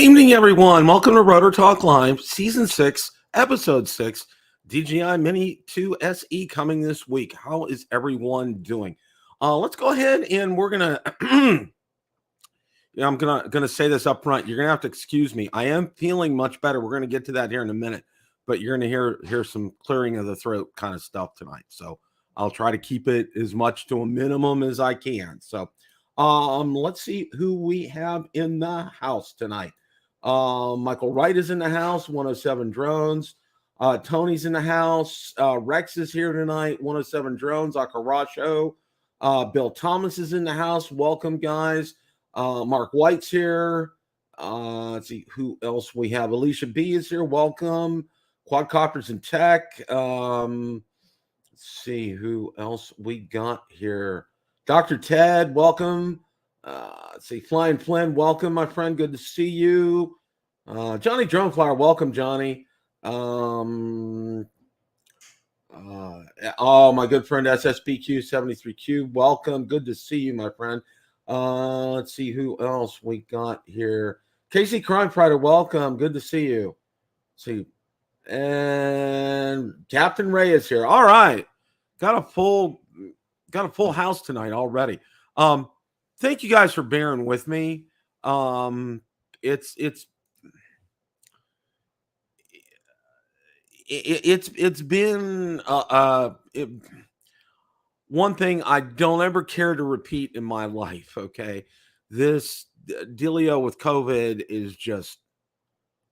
evening, everyone. Welcome to Rotor Talk Live, Season 6, Episode 6, DJI Mini 2 SE coming this week. How is everyone doing? Let's go ahead and we're going to, I'm gonna say this up front. You're going to have to excuse me. I am feeling much better. We're going to get to that here in a minute, but you're going to hear some clearing of the throat kind of stuff tonight. So I'll try to keep it as much to a minimum as I can. So let's see who we have in the house tonight. Michael Wright is in the house, 107 Drones. Tony's in the house. Rex is here tonight, 107 Drones. Akarasho. Bill Thomas is in the house. Welcome, guys. Mark White's here. Let's see who else we have. Alicia B is here. Welcome. Quadcopters and Tech. Let's see who else we got here. Dr. Ted, welcome. Let's see, Flying Flynn, welcome, my friend. Good to see you. Johnny Droneflyer, welcome, Johnny. Oh, my good friend SSBQ73Q, welcome. Good to see you, my friend. Let's see who else we got here. Casey Crime Fighter, welcome. Good to see you. Let's see, and Captain Ray is here. All right, got a full house tonight already. Thank you guys for bearing with me. It's been one thing I don't ever care to repeat in my life. Okay, this dealio with COVID is just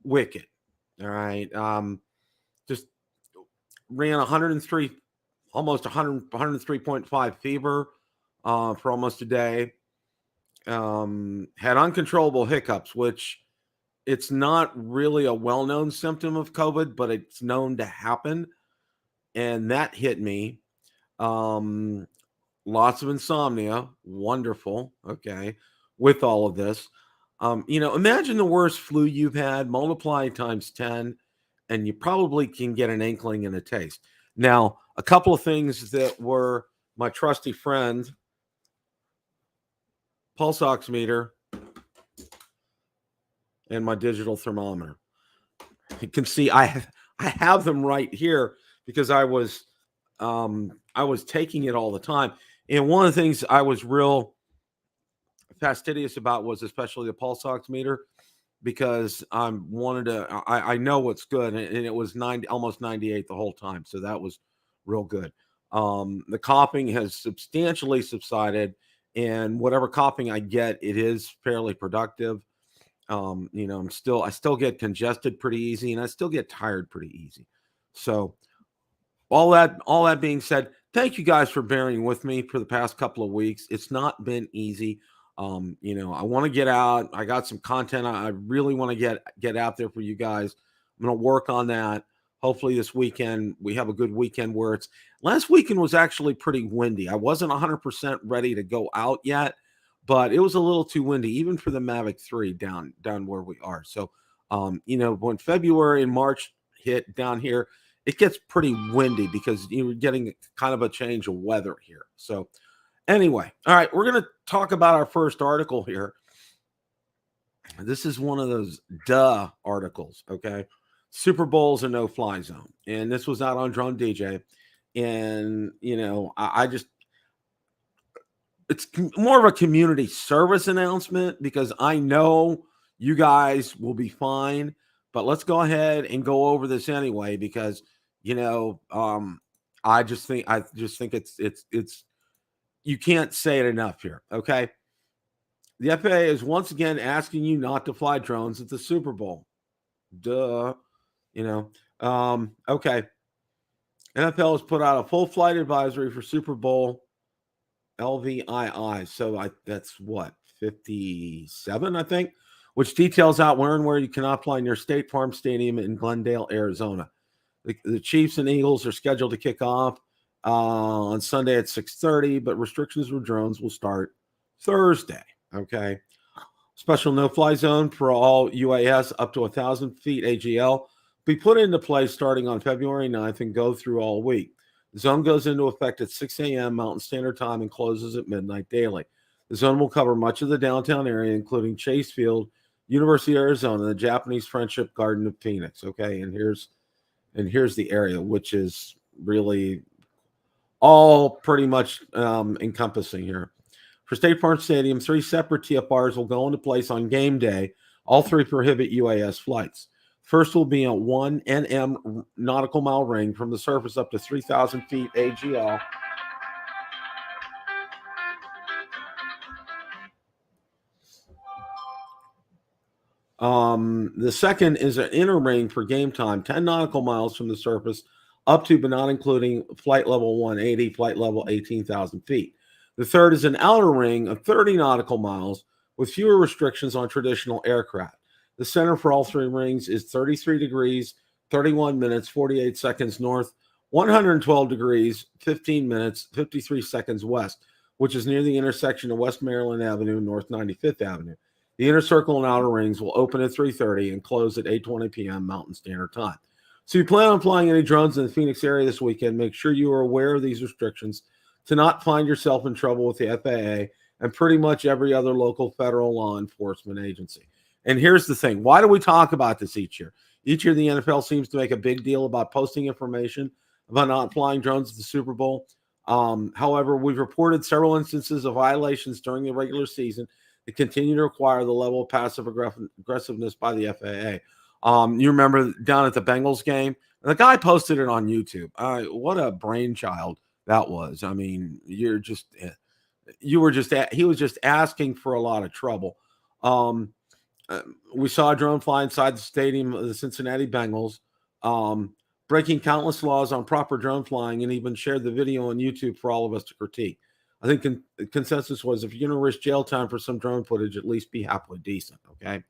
wicked. All right, just ran 103, almost 103.5 fever for almost a day. Had uncontrollable hiccups, which it's not really a well-known symptom of COVID, but it's known to happen. And that hit me. Lots of insomnia. Wonderful. Okay. With all of this, imagine the worst flu you've had, multiply times 10, and you probably can get an inkling and a taste. Now, a couple of things that were my trusty friend, pulse oximeter, and my digital thermometer. You can see I have them right here because I was taking it all the time. And one of the things I was real fastidious about was especially the pulse oximeter, because I know what's good, and it was 90, almost 98 the whole time. So that was real good. The coughing has substantially subsided, and whatever coughing I get, it is fairly productive. I still get congested pretty easy, and I still get tired pretty easy. So all that being said, thank you guys for bearing with me for the past couple of weeks. It's not been easy. I want to get out. I got some content I really want to get out there for you guys. I'm going to work on that. Hopefully this weekend we have a good weekend where last weekend was actually pretty windy. I wasn't 100% ready to go out yet, but it was a little too windy, even for the Mavic 3 down where we are. So, when February and March hit down here, it gets pretty windy because you're getting kind of a change of weather here. So anyway, all right, we're going to talk about our first article here. This is one of those articles, okay? Super Bowl's a no-fly zone. And this was out on Drone DJ. And, it's more of a community service announcement because I know you guys will be fine, but let's go ahead and go over this anyway because, I just think it's you can't say it enough here. Okay. The FAA is once again asking you not to fly drones at the Super Bowl. Okay. NFL has put out a full flight advisory for Super Bowl LVII. So that's what, 57, I think, which details out where you cannot fly near State Farm Stadium in Glendale, Arizona. The Chiefs and Eagles are scheduled to kick off on Sunday at 6:30, but restrictions with drones will start Thursday. Okay. Special no-fly zone for all UAS up to 1,000 feet AGL be put into place starting on February 9th and go through all week. The zone goes into effect at 6 a.m. Mountain Standard Time and closes at midnight daily. The zone will cover much of the downtown area, including Chase Field, University of Arizona, the Japanese Friendship Garden of Phoenix. Okay, and here's the area, which is really all pretty much encompassing here. For State Farm Stadium, 3 separate TFRs will go into place on game day. All 3 prohibit UAS flights. First will be a 1 NM nautical mile ring from the surface up to 3,000 feet AGL. The second is an inner ring for game time, 10 nautical miles from the surface up to, but not including flight level 180, flight level 18,000 feet. The third is an outer ring of 30 nautical miles with fewer restrictions on traditional aircraft. The center for all 3 rings is 33 degrees, 31 minutes, 48 seconds north, 112 degrees, 15 minutes, 53 seconds west, which is near the intersection of West Maryland Avenue and North 95th Avenue. The inner circle and outer rings will open at 3:30 and close at 8:20 p.m. Mountain Standard Time. So you plan on flying any drones in the Phoenix area this weekend, make sure you are aware of these restrictions to not find yourself in trouble with the FAA and pretty much every other local federal law enforcement agency. And here's the thing. Why do we talk about this each year? Each year the NFL seems to make a big deal about posting information about not flying drones at the Super Bowl. However, we've reported several instances of violations during the regular season that continue to require the level of passive aggressiveness by the FAA. You remember down at the Bengals game, the guy posted it on YouTube. What a brainchild that was. I mean, he was just asking for a lot of trouble. We saw a drone fly inside the stadium of the Cincinnati Bengals, breaking countless laws on proper drone flying, and even shared the video on YouTube for all of us to critique. I think the consensus was if you're going to risk jail time for some drone footage, at least be halfway decent. Okay.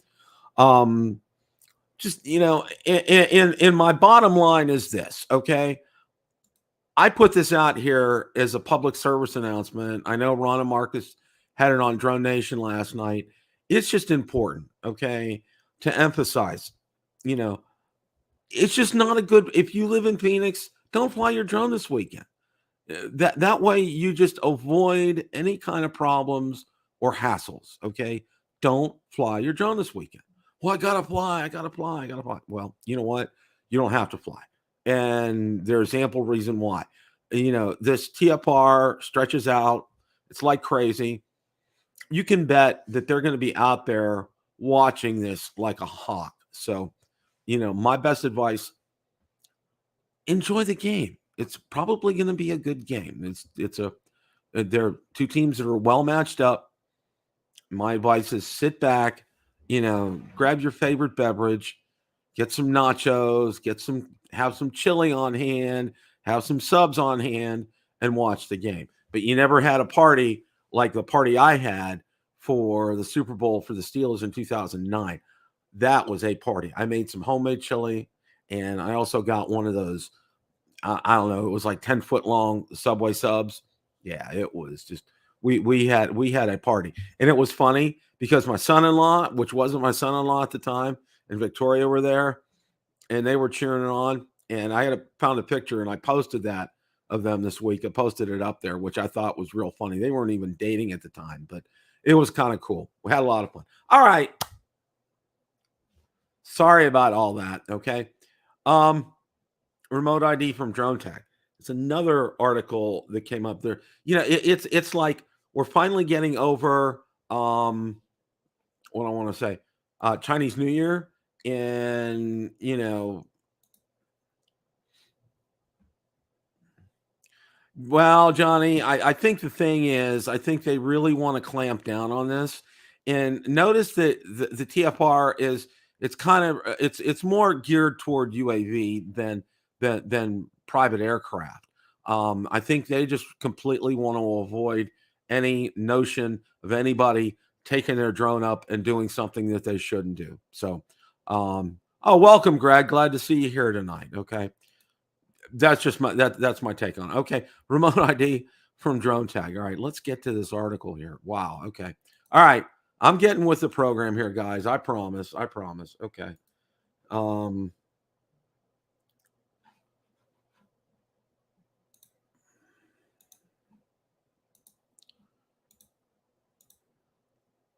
Just, in my bottom line is this. Okay. I put this out here as a public service announcement. I know Ron and Marcus had it on Drone Nation last night. It's just important. Okay. To emphasize, it's just not a good, if you live in Phoenix, don't fly your drone this weekend. That way you just avoid any kind of problems or hassles. Okay. Don't fly your drone this weekend. Well, I gotta fly. Well, you know what? You don't have to fly. And there's ample reason why. This TFR stretches out. It's like crazy. You can bet that they're going to be out there watching this like a hawk. So, my best advice, enjoy the game. It's probably going to be a good game. They're 2 teams that are well matched up. My advice is sit back, grab your favorite beverage, get some nachos, have some chili on hand, have some subs on hand, and watch the game. But you never had a party like the party I had for the Super Bowl for the Steelers in 2009. That was a party. I made some homemade chili, and I also got one of those, I don't know, it was like 10-foot long Subway subs. Yeah, it was just we had a party. And it was funny because my son-in-law, which wasn't my son-in-law at the time, and Victoria were there, and they were cheering it on. And I found a picture and I posted that of them this week. I posted it up there, which I thought was real funny. They weren't even dating at the time, but it was kind of cool. We had a lot of fun. All right. Sorry about all that. Okay. Remote ID from DroneTag. It's another article that came up there. It's like we're finally getting over what I want to say, Chinese New Year, and well, Johnny, I think the thing is, I think they really want to clamp down on this, and notice that the TFR is it's more geared toward UAV than private aircraft. I think they just completely want to avoid any notion of anybody taking their drone up and doing something that they shouldn't do. So, welcome, Greg. Glad to see you here tonight. Okay. That's just that's my take on it. Okay. Remote ID from DroneTag. All right. Let's get to this article here. Wow. Okay. All right. I'm getting with the program here, guys. I promise. Okay. All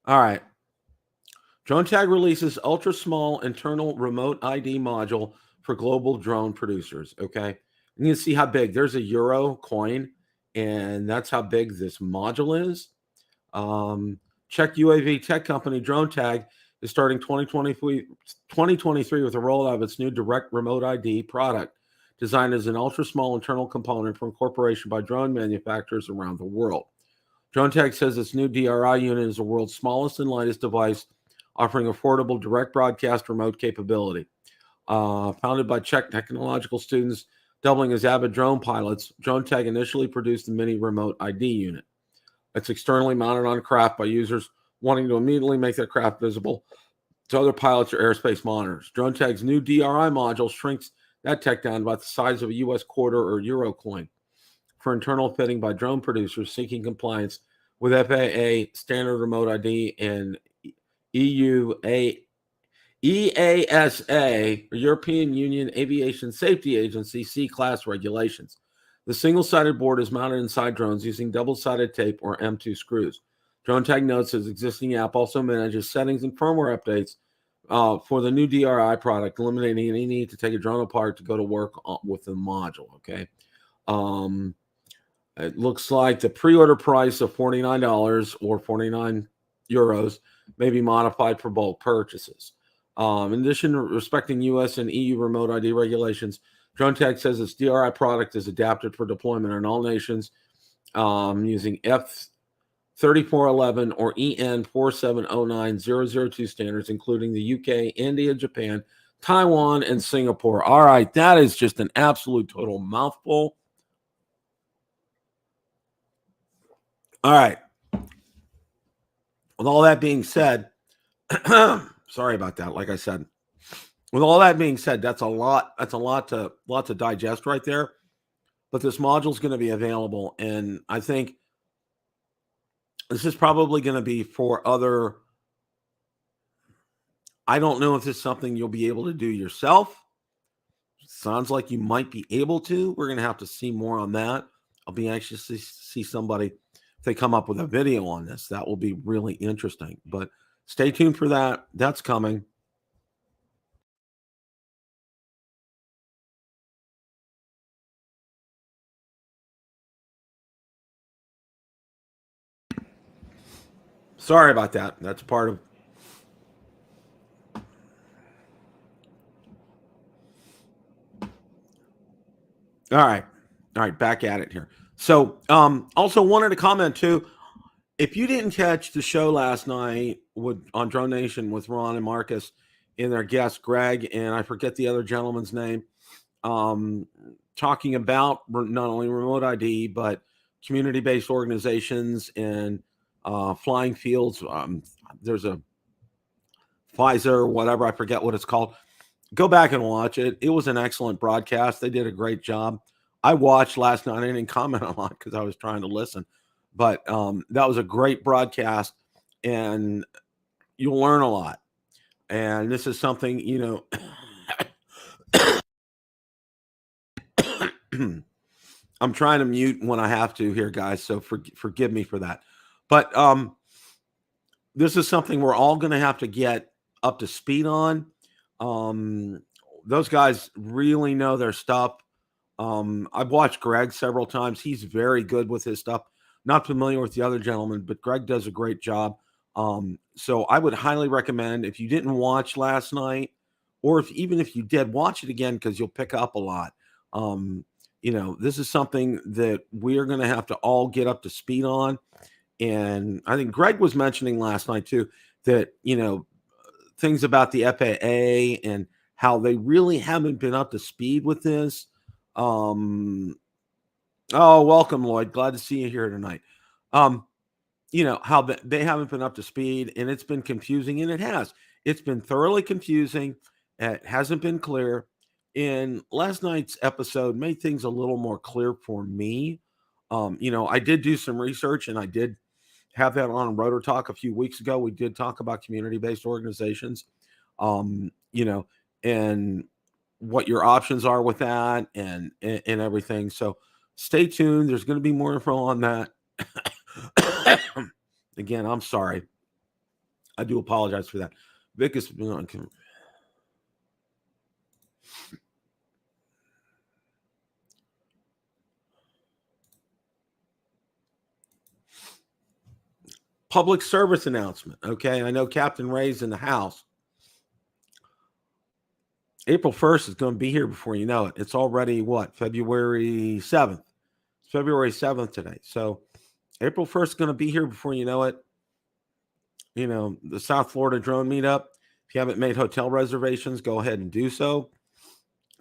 right. DroneTag releases ultra small internal remote ID module for global drone producers. Okay. And you can see how big. There's a euro coin, and that's how big this module is. Czech UAV tech company DroneTag is starting 2023 with a rollout of its new direct remote ID product designed as an ultra small internal component for incorporation by drone manufacturers around the world. DroneTag says its new DRI unit is the world's smallest and lightest device, offering affordable direct broadcast remote capability. Founded by Czech technological students doubling as avid drone pilots, DroneTag initially produced the Mini remote ID unit. It's externally mounted on craft by users wanting to immediately make their craft visible to other pilots or airspace monitors. DroneTag's new DRI module shrinks that tech down about the size of a U.S. quarter or euro coin for internal fitting by drone producers seeking compliance with FAA standard remote ID and EASA, European Union Aviation Safety Agency, C-Class regulations. The single-sided board is mounted inside drones using double-sided tape or M2 screws. DroneTag notes its existing app also manages settings and firmware updates for the new DRI product, eliminating any need to take a drone apart to go to work with the module. Okay. It looks like the pre-order price of $49 or 49 euros may be modified for bulk purchases. In addition, respecting U.S. and EU remote ID regulations, DroneTag says its DRI product is adapted for deployment in all nations using F3411 or EN 4709002 standards, including the UK, India, Japan, Taiwan, and Singapore. All right, that is just an absolute total mouthful. All right. With all that being said, sorry about that. Like I said, with all that being said, that's a lot to digest right there. But this module is going to be available, and I think this is probably going to be for other. I don't know if this is something you'll be able to do yourself. Sounds like you might be able to. We're going to have to see more on that. I'll be anxious to see somebody, if they come up with a video on this. That will be really interesting. But stay tuned for that. That's coming. Sorry about that. That's part of. All right. Back at it here. So, also wanted to comment too. If you didn't catch the show last night on Drone Nation with Ron and Marcus and their guest Greg, and I forget the other gentleman's name, talking about not only remote ID but community-based organizations and flying fields. There's a Pfizer or whatever, I forget what it's called. Go back and watch it. It was an excellent broadcast. They did a great job. I watched last night. I didn't comment a lot because I was trying to listen. But that was a great broadcast, and you'll learn a lot. And this is something, I'm trying to mute when I have to here, guys, so forgive me for that. But this is something we're all going to have to get up to speed on. Those guys really know their stuff. I've watched Greg several times. He's very good with his stuff. Not familiar with the other gentleman, but Greg does a great job. So I would highly recommend, if you didn't watch last night, or even if you did, watch it again, because you'll pick up a lot. This is something that we are going to have to all get up to speed on. And I think Greg was mentioning last night too that, things about the FAA and how they really haven't been up to speed with this. Oh, welcome, Lloyd. Glad to see you here tonight. How they haven't been up to speed, and it's been confusing, and it has. It's been thoroughly confusing. It hasn't been clear. And last night's episode made things a little more clear for me. I did do some research, and I did have that on Rotor Talk a few weeks ago. We did talk about community-based organizations, and what your options are with that and everything. So stay tuned. There's going to be more info on that. Again, I'm sorry. I do apologize for that. Vic has been on. Public service announcement. Okay. I know Captain Ray's in the house. April 1st is going to be here before you know it. It's already what? February 7th. It's February 7th today. So April 1st is going to be here before you know it. You know, the South Florida drone meetup. If you haven't made hotel reservations, go ahead and do so.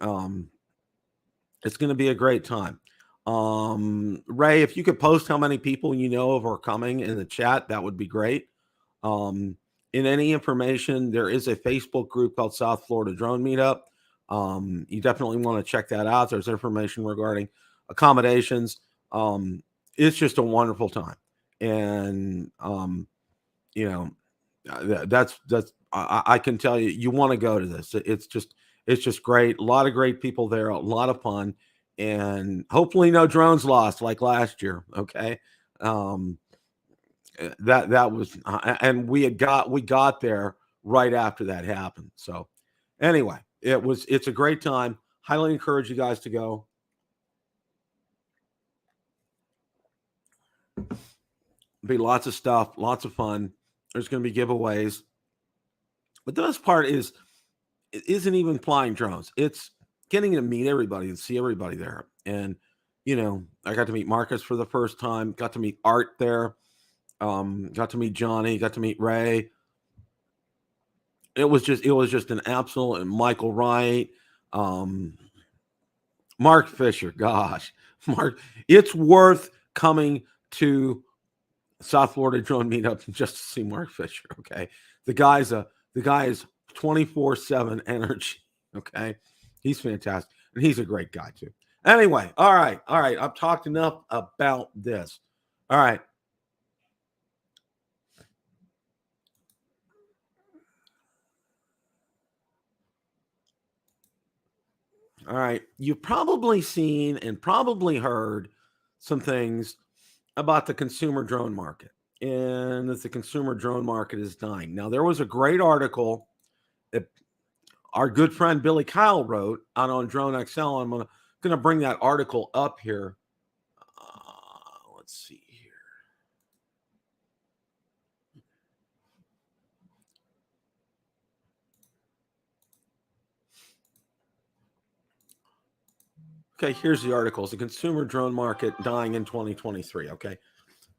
It's going to be a great time. Ray, if you could post how many people you know of are coming in the chat, that would be great. In any information, there is a Facebook group called South Florida Drone Meetup. You definitely want to check that out. There's information regarding accommodations. It's just a wonderful time. And, you know, that's I can tell you, you want to go to this. It's just great. A lot of great people there, a lot of fun, and hopefully no drones lost like last year. Okay. That was, and we got there right after that happened. So anyway, it's a great time. Highly encourage you guys to go. Be lots of stuff, lots of fun. There's going to be giveaways. But the best part is, it isn't even flying drones. It's getting to meet everybody and see everybody there. And, you know, I got to meet Marcus for the first time, got to meet Art there, got to meet Johnny, got to meet Ray. It was just an absolute, and Michael Wright, Mark Fisher. Gosh, Mark, it's worth coming to South Florida Drone Meetup just to see Mark Fisher. Okay, the guy is 24/7 energy. Okay, he's fantastic, and he's a great guy too. Anyway, all right. I've talked enough about this. All right. All right. You've probably seen and probably heard some things about the consumer drone market, and that the consumer drone market is dying. Now, there was a great article that our good friend Billy Kyle wrote out on Drone XL. I'm gonna bring that article up here. Let's see here. Okay, here's the article. It's the consumer drone market dying in 2023. Okay,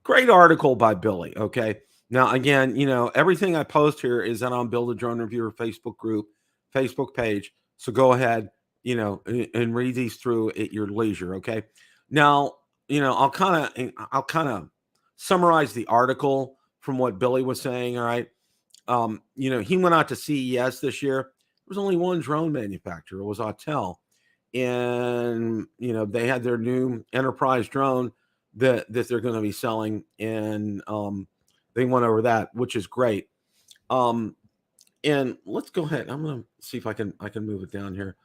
great article by Billy. Okay, now again, you know, everything I post here is on Build a Drone Reviewer Facebook group, Facebook page. So go ahead, you know, and read these through at your leisure. Okay, now, you know, I'll kind of summarize the article from what Billy was saying. All right, you know, he went out to CES this year. There was only one drone manufacturer. It was Autel, and you know, they had their new enterprise drone that they're going to be selling, and they went over that, which is great. And let's go ahead. I'm going to see if I can move it down here.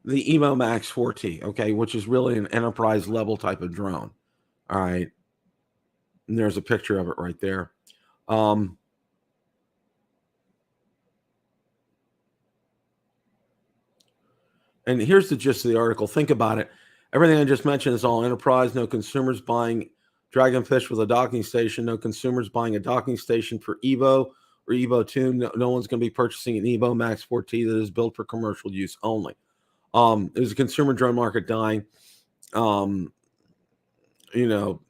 The Evo Max 4T, okay, which is really an enterprise level type of drone. All right, and there's a picture of it right there. And here's the gist of the article. Think about it. Everything I just mentioned is all enterprise. No consumers buying Dragonfish with a docking station. No consumers buying a docking station for Evo or Evo 2. No one's going to be purchasing an Evo Max 4T that is built for commercial use only. There's a consumer drone market dying. You know,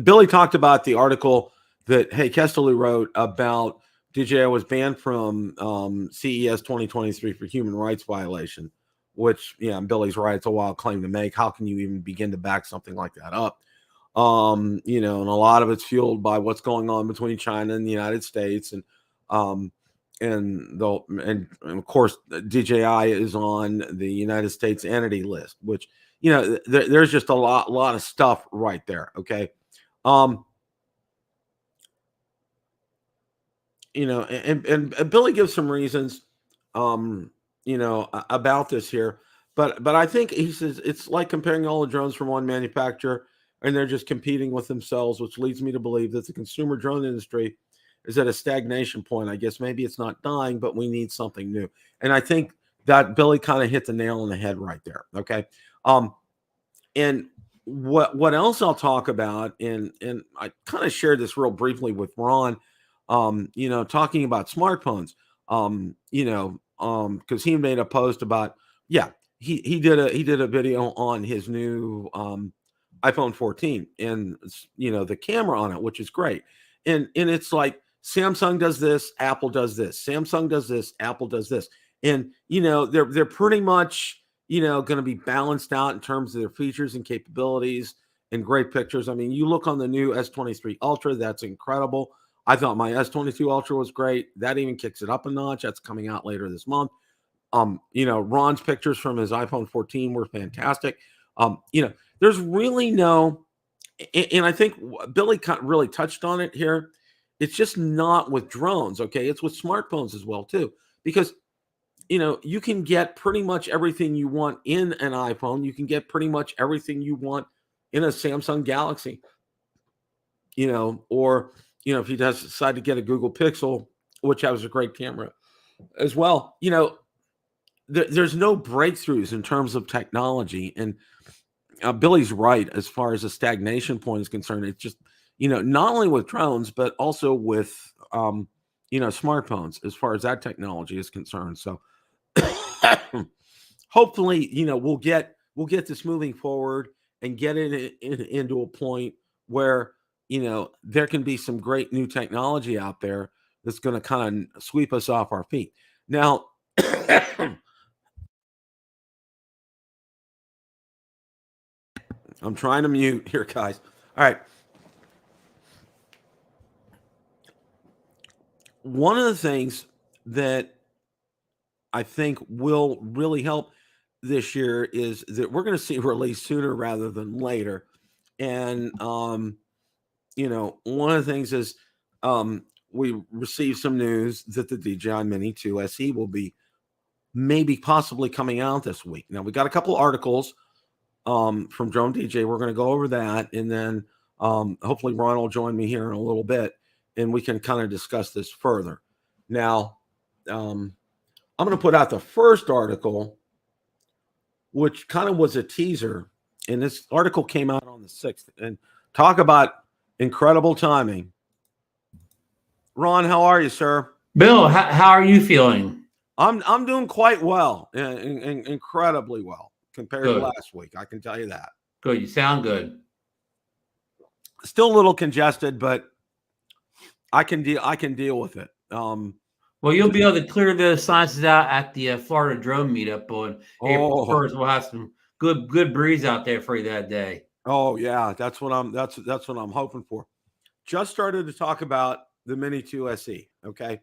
Billy talked about the article that, hey, Kestelou wrote about DJI was banned from CES 2023 for human rights violation, which, yeah, Billy's right. It's a wild claim to make. How can you even begin to back something like that up? You know, and a lot of it's fueled by what's going on between China and the United States. And of course, DJI is on the United States entity list, which, you know, there's just a lot of stuff right there. Okay. You know, and Billy gives some reasons. about this here. But I think he says it's like comparing all the drones from one manufacturer and they're just competing with themselves, which leads me to believe that the consumer drone industry is at a stagnation point. I guess maybe it's not dying, but we need something new. And I think that Billy kind of hit the nail on the head right there. Okay. And what else I'll talk about, and I kind of shared this real briefly with Ron, talking about smartphones, because he made a post about, he did a video on his new iPhone 14 and the camera on it, which is great. And it's like Samsung does this, Apple does this, Samsung does this, Apple does this. And they're pretty much going to be balanced out in terms of their features and capabilities and great pictures. I mean, you look on the new S23 Ultra, that's incredible. I thought my S22 Ultra was great. That even kicks it up a notch. That's coming out later this month. Ron's pictures from his iPhone 14 were fantastic. There's really no, and I think Billy really touched on it here. It's just not with drones, okay? It's with smartphones as well, too, because you can get pretty much everything you want in an iPhone. You can get pretty much everything you want in a Samsung Galaxy, or, if you decide to get a Google Pixel, which has a great camera as well, there's no breakthroughs in terms of technology. And Billy's right as far as the stagnation point is concerned. It's just, not only with drones, but also with, smartphones as far as that technology is concerned. So, hopefully, we'll get this moving forward and get it into a point where, there can be some great new technology out there that's going to kind of sweep us off our feet. Now, I'm trying to mute here, guys. All right. One of the things that I think will really help this year is that we're going to see a release sooner rather than later. And, one of the things is we received some news that the DJI Mini 2 SE will be possibly coming out this week. Now, we got a couple articles from Drone DJ. We're going to go over that. And then hopefully Ron will join me here in a little bit and we can kind of discuss this further. Now, I'm going to put out the first article, which kind of was a teaser. And this article came out on the 6th. And talk about incredible timing. Ron, how are you, sir? Bill, how are you feeling? I'm doing quite well, incredibly well compared to last week. I can tell you that. Good. You sound good. Still a little congested, but I can deal with it. Well, you'll be able to clear the sciences out at the Florida Drone Meetup on April 1st. We'll have some good breeze out there for you that day. Oh yeah, that's what I'm hoping for. Just started to talk about the Mini 2 SE. Okay.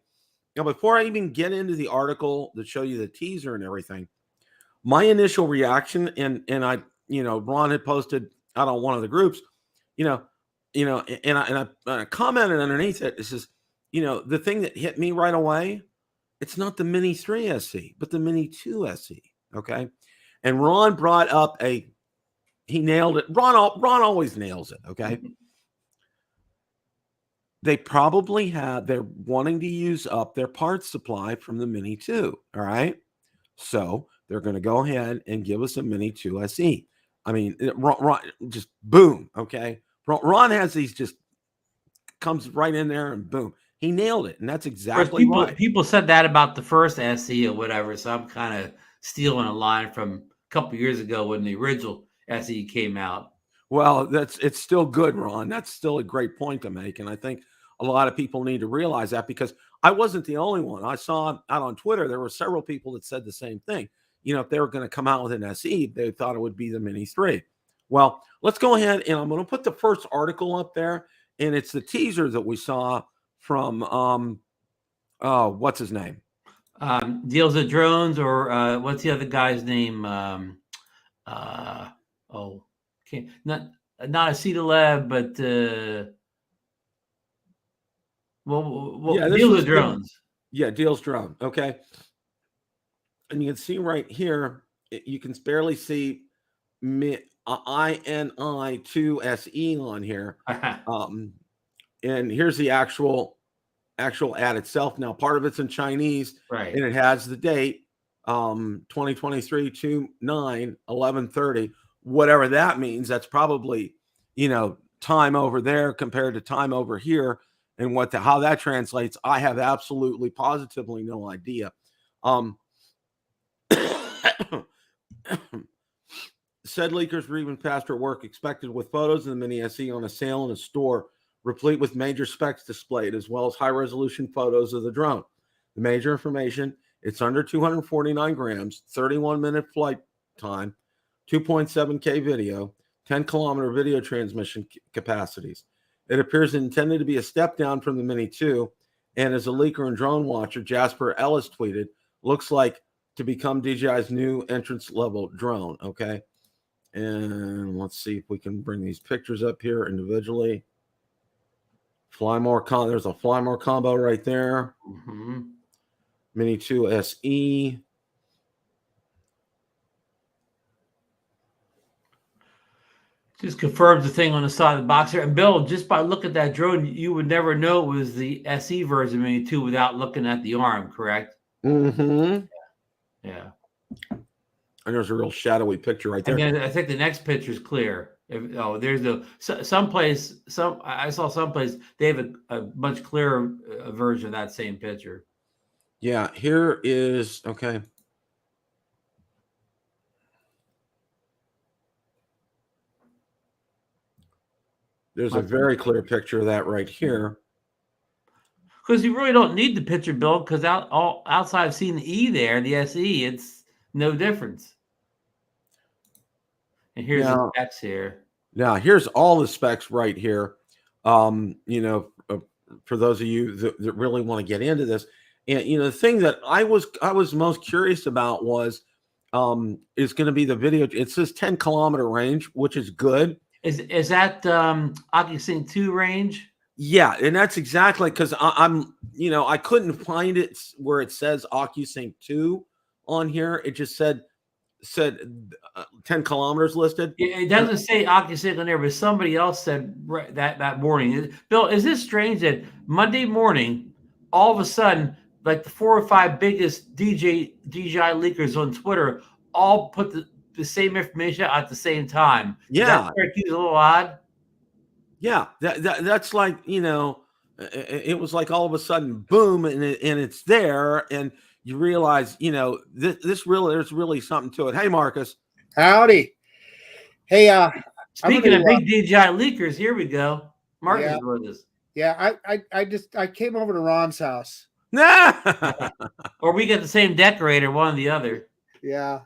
Now, before I even get into the article that show you the teaser and everything, my initial reaction, and I, Ron had posted out on one of the groups, and I commented underneath it. It says, the thing that hit me right away, it's not the Mini 3 SE, but the Mini 2 SE. Okay. And Ron brought up he nailed it. Ron always nails it. Okay. They're wanting to use up their parts supply from the Mini 2. All right. So they're going to go ahead and give us a Mini 2 SE. I mean, Ron just boom. Okay. Ron has these, just comes right in there and boom, he nailed it. And that's exactly why. People said that about the first SE or whatever. So I'm kind of stealing a line from a couple years ago when the original SE came out. Well, it's still good, Ron. That's still a great point to make. And I think a lot of people need to realize that, because I wasn't the only one. I saw out on Twitter, there were several people that said the same thing. If they were going to come out with an SE, they thought it would be the Mini 3. Well, let's go ahead and I'm going to put the first article up there. And it's the teaser that we saw from, what's his name? Deals with Drones, or what's the other guy's name? Okay, not a Cedar Lab, but Deals with Drones. Yeah, Deals Drone. Okay. And you can see right here, you can barely see INI2 SE on here. And here's the actual ad itself. Now, part of it's in Chinese, right? And it has the date, 2023 2/9/11:30, whatever that means. That's probably, time over there compared to time over here, and how that translates. I have absolutely positively no idea. Said leakers were even faster at work expected, with photos of the Mini SE on a sale in a store, replete with major specs displayed, as well as high-resolution photos of the drone. The major information: it's under 249 grams, 31-minute flight time, 2.7K video, 10-kilometer video transmission capacities. It appears intended to be a step down from the Mini 2, and as a leaker and drone watcher Jasper Ellis tweeted, looks like to become DJI's new entrance-level drone, okay? And let's see if we can bring these pictures up here individually. There's a Fly More combo right there. Mm-hmm. Mini 2 SE. Just confirms the thing on the side of the box here. And Bill, just by looking at that drone, you would never know it was the SE version Mini 2 without looking at the arm, correct? Mm-hmm. Yeah. And there's a real shadowy picture right there. And I think the next picture is clear. There's someplace I saw someplace they have a much clearer version of that same picture. Yeah, here is okay. There's a very clear picture of that right here. Because you really don't need the picture, Bill, because outside of seeing the E there, the SE, it's no difference. And here's the specs here. Now, here's all the specs right here. For those of you that really want to get into this, and the thing that I was most curious about was is going to be the video. It says 10-kilometer range, which is good. Is that OcuSync 2 range? Yeah, and that's exactly because I couldn't find it where it says OcuSync 2 on here. It just said 10 kilometers listed. It doesn't say OcuSync on there, but somebody else said that morning. Bill, is this strange that Monday morning, all of a sudden, like the 4 or 5 biggest DJI leakers on Twitter all put the same information out at the same time? Yeah, that's a little odd. Yeah, that's like, it was like all of a sudden, boom, and it's there, and you realize, there's really something to it. Hey, Marcus. Howdy. Hey, speaking of big DJI leakers, here we go. Marcus is with us. Yeah, I came over to Ron's house. Or we got the same decorator, one or the other. Yeah.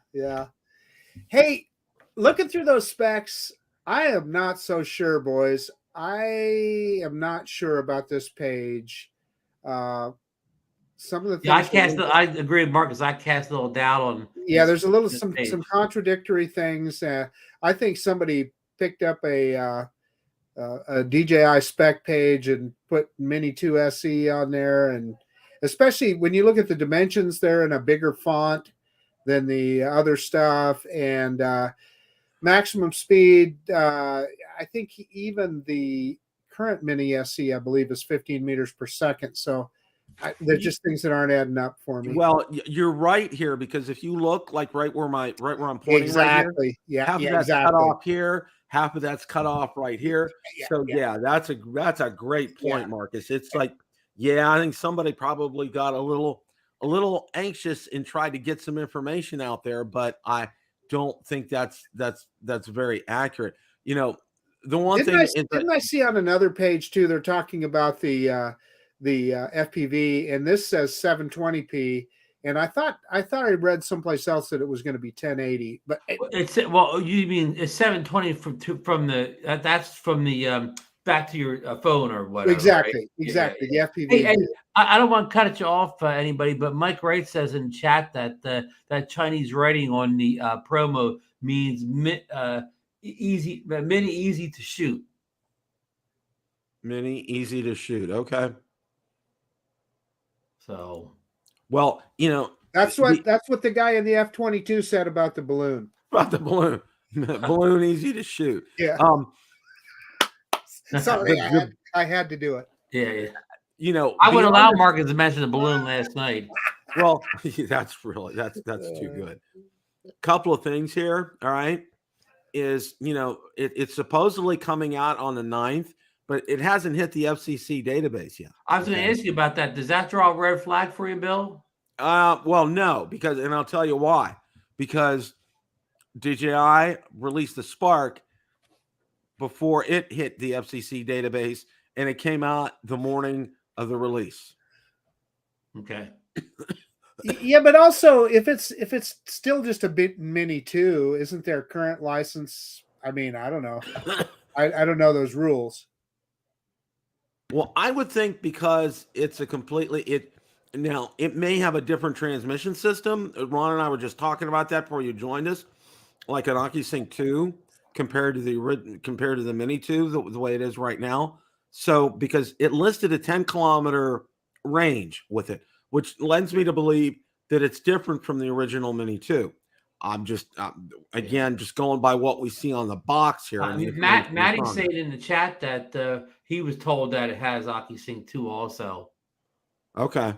Hey, looking through those specs, I am not so sure, boys. I am not sure about this page. Some of the things I agree with Marcus. I cast a little doubt on. Yeah, there's some contradictory things. I think somebody picked up a DJI spec page and put Mini 2 SE on there, and especially when you look at the dimensions, they're in a bigger font than the other stuff, and maximum speed. I think even the current Mini SE, I believe, is 15 meters per second. So they're just things that aren't adding up for me. Well, you're right here, because if you look like right where I'm pointing, exactly, right here, half of that's cut off here, half of that's cut off right here. That's a great point, Marcus. It's like, I think somebody probably got a little anxious and tried to get some information out there, but I don't think that's very accurate. The one thing didn't I see on another page too? They're talking about the FPV, and this says 720p, and I thought I read someplace else that it was going to be 1080, but you mean it's 720 from the that's from the back to your phone or whatever. Exactly, right? Exactly. The FPV. Hey, I don't want to cut you off, anybody, but Mike Wright says in chat that that Chinese writing on the promo means easy to shoot. Mini easy to shoot. Okay. So, well, That's what the guy in the F-22 said about the balloon. About the balloon. Balloon easy to shoot. Yeah. Sorry, I had to do it. Yeah. You know, I would allow Marcus to mention the balloon last night. Well, that's too good. Couple of things here. All right. Is, you know, it's supposedly coming out on the 9th, but it hasn't hit the FCC database yet. I was going to ask you about that. Does that draw a red flag for you, Bill? Well, no, and I'll tell you why. Because DJI released the Spark before it hit the FCC database, and it came out the morning of the release. Okay. Yeah, but also if it's still just a bit Mini 2, isn't there current license? I mean, I don't know. I don't know those rules. Well, I would think because it's a now it may have a different transmission system. Ron and I were just talking about that before you joined us, like an OcuSync 2 compared to the Mini 2, the way it is right now. So because it listed a 10-kilometer range with it, which lends me to believe that it's different from the original Mini 2. I'm just again just going by what we see on the box here. Matty said in the chat that he was told that it has OcuSync 2 also. Okay.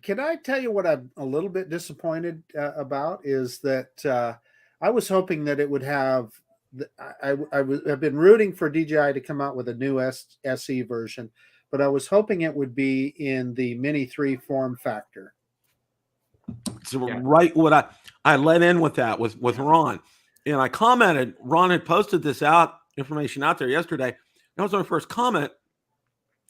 Can I tell you what I'm a little bit disappointed about is that I was hoping that it would have. I've been rooting for DJI to come out with a new SE version, but I was hoping it would be in the Mini 3 form factor. So right, what I let in with that with Ron, and I commented. Ron had posted this information out there yesterday. That was my first comment.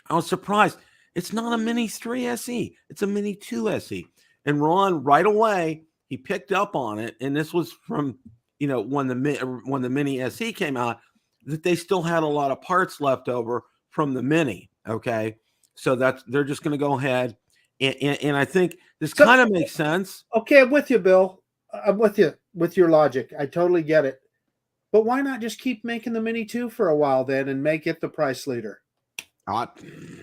I was surprised. It's not a Mini 3 SE. It's a Mini 2 SE. And Ron right away he picked up on it, and this was from when the Mini SE came out, that they still had a lot of parts left over from the Mini. Okay, so they're just going to go ahead. And I think this kind of makes sense. Okay, I'm with you, Bill. I'm with you with your logic. I totally get it. But why not just keep making the Mini 2 for a while then and make it the price leader?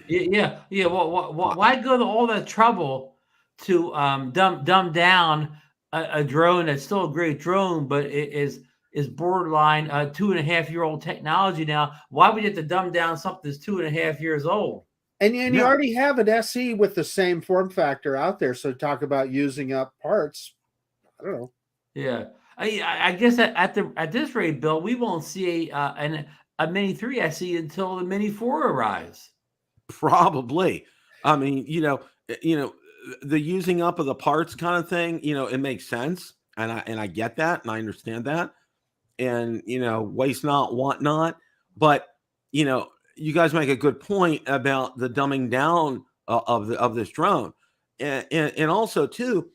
Yeah. Well, why go to all that trouble to dumb down a drone that's still a great drone, but it is borderline 2.5-year-old technology now? Why would you have to dumb down something that's 2.5 years old? And you already have an SE with the same form factor out there. So talk about using up parts. I don't know. Yeah, I guess at this rate, Bill, we won't see a Mini 3 SE until the Mini 4 arrives. Probably. I mean, the using up of the parts kind of thing. It makes sense, and I get that, and I understand that, and waste not, want not, but you guys make a good point about the dumbing down of this drone, and also too,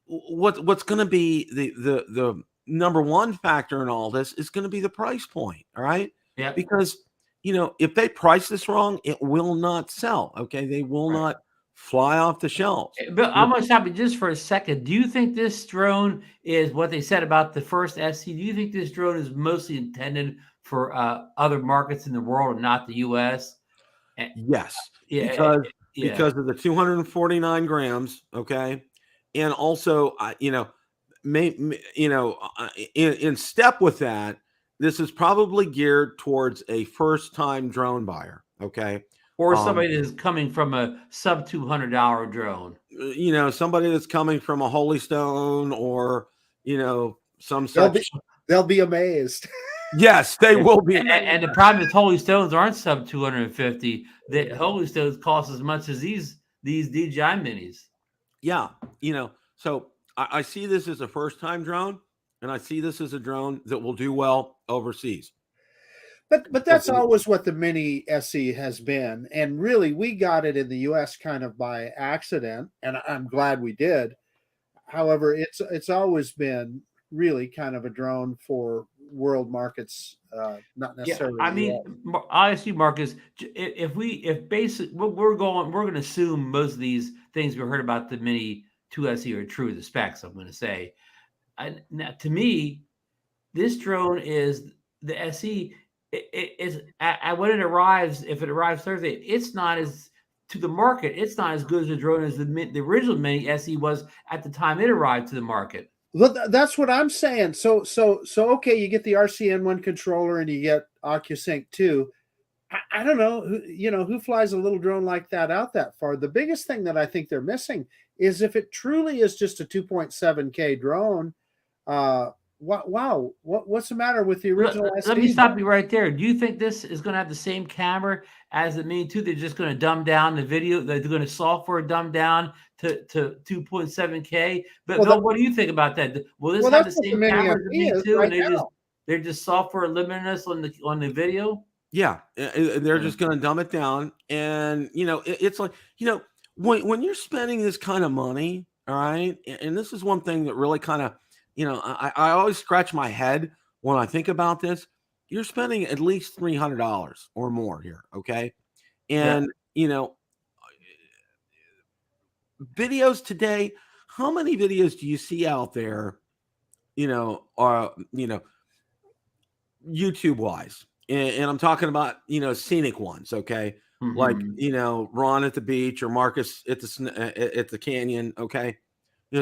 what's going to be the number one factor in all this is going to be the price point. All right, yeah, because if they price this wrong, it will not sell. Okay, they will not fly off the shelves. But I'm going to stop you just for a second. Do you think this drone is what they said about the first SE? Do you think this drone is mostly intended for other markets in the world and not the U.S.? Yes, because of the 249 grams. Okay, and also in step with that, this is probably geared towards a first-time drone buyer. Okay. Or somebody that's coming from a sub $200 drone. Somebody that's coming from a Holy Stone or some such. They'll be amazed. Yes, they will be. And the problem is Holy Stones aren't sub 250. The Holy Stones cost as much as these DJI Minis. Yeah, so I see this as a first-time drone, and I see this as a drone that will do well overseas. But that's always what the Mini SE has been. And really, we got it in the U.S. kind of by accident, and I'm glad we did. However, it's always been really kind of a drone for world markets, not necessarily. Yeah, I mean, honestly, Marcus, if basically we're going to assume most of these things we heard about the Mini 2 SE are true, the specs, I'm going to say. Now, to me, this drone is the SE. When it arrives, if it arrives Thursday, it's not as to the market, it's not as good as a drone as the original Mini SE was at the time it arrived to the market. Well, that's what I'm saying. So okay, you get the RCN1 controller and you get OcuSync 2. I don't know who flies a little drone like that out that far. The biggest thing that I think they're missing is if it truly is just a 2.7K drone. What's the matter with the original? Let me stop you right there. Do you think this is going to have the same camera as the Mini 2? They're just going to dumb down the video. They're going to software dumb down to 2.7K. But Bill, what do you think about that? Will this have the same camera as the Mini 2? Right, and they're just software limiting us on the video? Yeah, they're just going to dumb it down. And, it's like, when you're spending this kind of money, all right, and this is one thing that really kind of, I always scratch my head when I think about this. You're spending at least $300 or more here, okay? And, videos today, how many videos do you see out there, YouTube-wise? And I'm talking about, scenic ones, okay? Mm-hmm. Like, Ron at the beach or Marcus at the canyon, okay?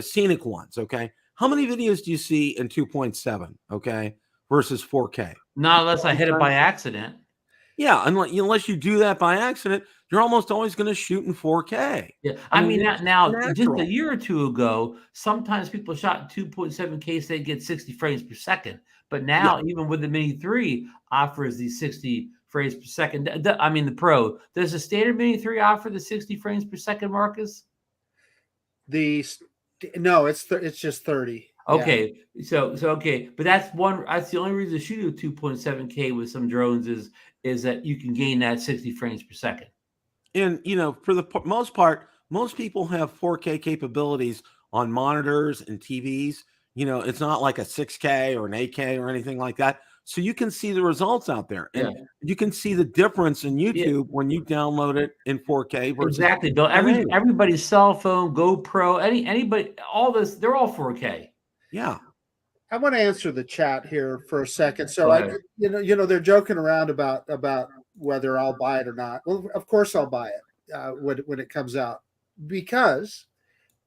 Scenic ones, okay? How many videos do you see in 2.7, okay, versus 4K? Not unless I hit it by accident. Yeah, unless you do that by accident, you're almost always going to shoot in 4K. Yeah, I mean now just a year or two ago, sometimes people shot in 2.7K, so they get 60 frames per second. But now, even with the Mini 3, offers these 60 frames per second. I mean, the Pro. Does the standard Mini 3 offer the 60 frames per second, Marcus? No, it's just 30. Okay, so okay, but that's the only reason to shoot at 2.7K with some drones is that you can gain that 60 frames per second. And for the most part, most people have 4K capabilities on monitors and TVs. It's not like a 6K or an 8K or anything like that. So you can see the results out there, and you can see the difference in YouTube when you download it in 4K. Exactly, Bill. Everybody's cell phone, GoPro, anybody, all this, they're all 4K. Yeah. I want to answer the chat here for a second. So they're joking around about whether I'll buy it or not. Well, of course I'll buy it when it comes out, because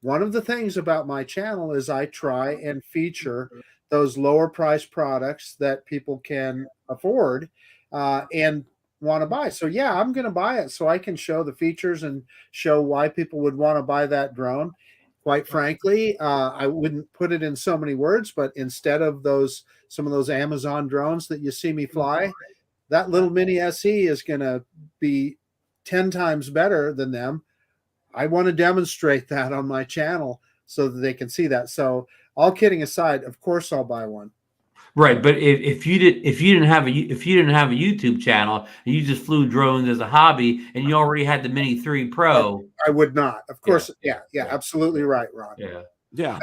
one of the things about my channel is I try and feature those lower price products that people can afford and want to buy. So yeah, I'm going to buy it so I can show the features and show why people would want to buy that drone. Quite frankly, I wouldn't put it in so many words, but instead of some of those Amazon drones that you see me fly, that little Mini SE is going to be 10 times better than them. I want to demonstrate that on my channel so that they can see that. So all kidding aside, of course I'll buy one. Right, but if you didn't have a YouTube channel and you just flew drones as a hobby and you already had the Mini 3 Pro, I would not. Of course, yeah, absolutely right, Ron. Yeah.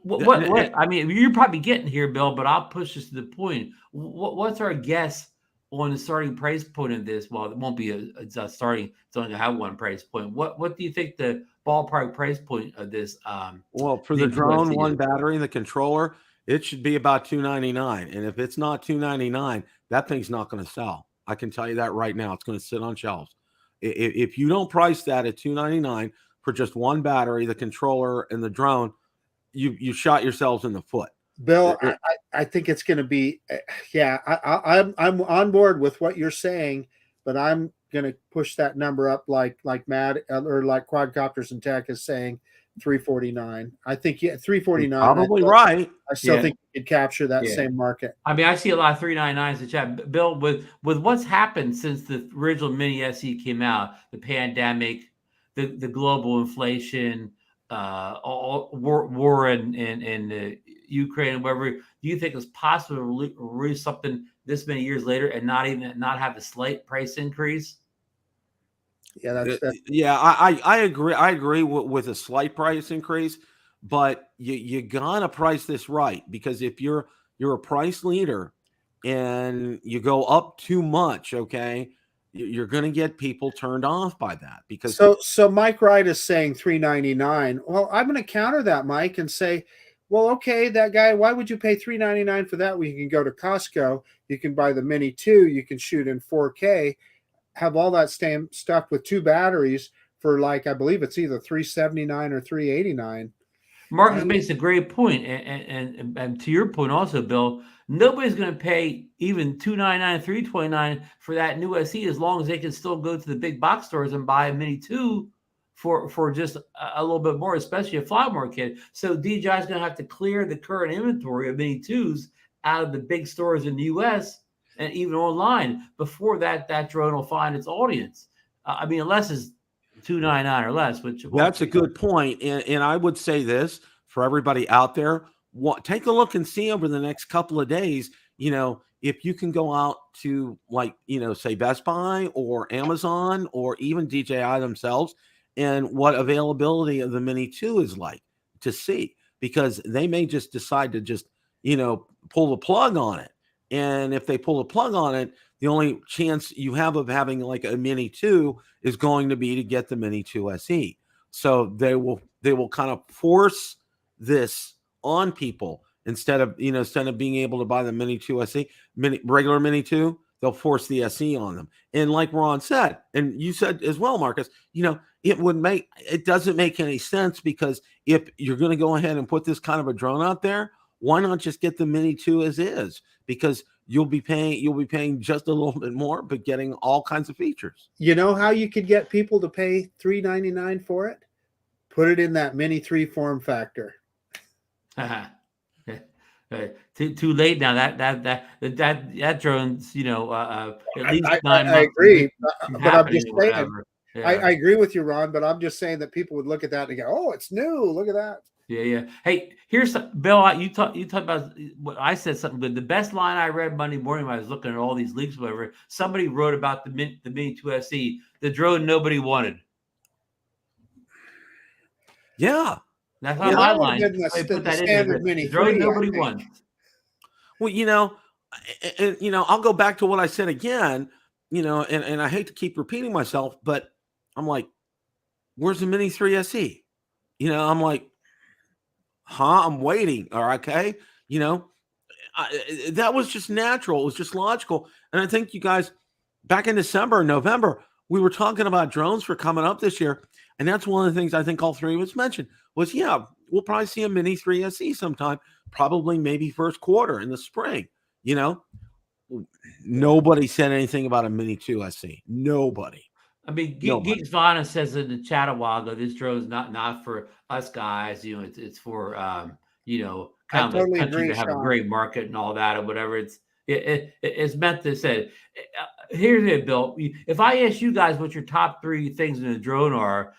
What I mean, you're probably getting here, Bill, but I'll push this to the point. What's our guess on the starting price point of this? Well, it won't be a starting. It's only gonna have one price point. What do you think the ballpark price point of this? Well, for the drone, one battery, and the controller, it should be about $299. And if it's not $299, that thing's not going to sell. I can tell you that right now. It's going to sit on shelves. If you don't price that at $299 for just one battery, the controller, and the drone, you shot yourselves in the foot. Bill, I think it's going to be, I'm on board with what you're saying, but I'm going to push that number up like Matt or like Quadcopters and Tech is saying, $349. I think $349. Probably right. I still think you could capture that same market. I mean, I see a lot of $399s in chat. Bill, with what's happened since the original Mini SE came out, the pandemic, the global inflation, war in Ukraine, whatever, do you think it's possible to release something this many years later and not have a slight price increase? Yeah, I agree. I agree with a slight price increase, but you gotta price this right, because if you're a price leader and you go up too much, okay, you're going to get people turned off by that. Because so Mike Wright is saying $399. Well, I'm going to counter that, Mike, and say, well, okay, that guy, why would you pay $399 for that? We can go to Costco. You can buy the Mini 2. You can shoot in 4K. have all that same stuff with 2 batteries for like, I believe it's either $379 or $389. Marcus makes a great point, and to your point also, Bill, nobody's going to pay even $299, $329 for that new SE as long as they can still go to the big box stores and buy a Mini 2 for just a little bit more, especially a Flymore kit. So DJI is going to have to clear the current inventory of Mini 2s out of the big stores in the US and even online before that drone will find its audience. I mean, unless it's $299 or less, which that's a good point. And I would say this for everybody out there: take a look and see over the next couple of days. If you can go out to, like, say Best Buy or Amazon or even DJI themselves, and what availability of the Mini 2 is like, to see, because they may just decide to just pull the plug on it. And if they pull the plug on it, the only chance you have of having like a Mini 2 is going to be to get the Mini 2 SE. So they will kind of force this on people instead of being able to buy the Mini 2 SE, regular Mini 2, they'll force the SE on them. And like Ron said, and you said as well, Marcus, it doesn't make any sense, because if you're going to go ahead and put this kind of a drone out there, why not just get the Mini 2 as is? Because you'll be paying just a little bit more, but getting all kinds of features. You know how you could get people to pay $399 for it? Put it in that Mini 3 form factor. Too late now. That drone's at least 9 months. I agree, but I'm just saying. Yeah. I agree with you, Ron, but I'm just saying that people would look at that and go, "Oh, it's new. Look at that." Yeah. Hey, here's Bill. You talk about what I said something good. The best line I read Monday morning when I was looking at all these leaks, whatever. Somebody wrote about the Mini 2 SE, the drone nobody wanted. Yeah, that's not my line. Put that in there. The drone nobody wants. Well, I'll go back to what I said again. And I hate to keep repeating myself, but I'm like, where's the Mini 3 SE? I'm like, I'm waiting. All right, okay. That was just natural. It was just logical. And I think you guys, back in December and November, we were talking about drones for coming up this year. And that's one of the things I think all three of us mentioned was, we'll probably see a Mini 3 SE sometime, probably maybe first quarter in the spring. Nobody said anything about a Mini 2 SE. Nobody. I mean, Geeks Vana says in the chat a while ago, this drone is not for us guys. It's for kind of the country to have a great market and all that or whatever. It's meant to say. Here's it, Bill. If I ask you guys what your top 3 things in a drone are,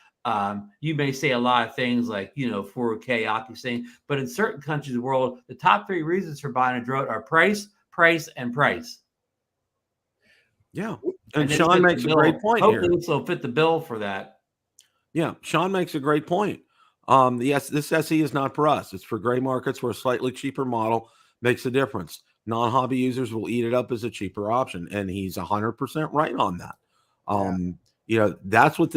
you may say a lot of things like 4K, Oculus, but in certain countries of the world, the top 3 reasons for buying a drone are price, and price. Yeah. And Sean makes a great point here. Hopefully this will fit the bill for that. Yeah. Sean makes a great point. Yes, this SE is not for us. It's for gray markets where a slightly cheaper model makes a difference. Non-hobby users will eat it up as a cheaper option. And he's 100% right on that. That's what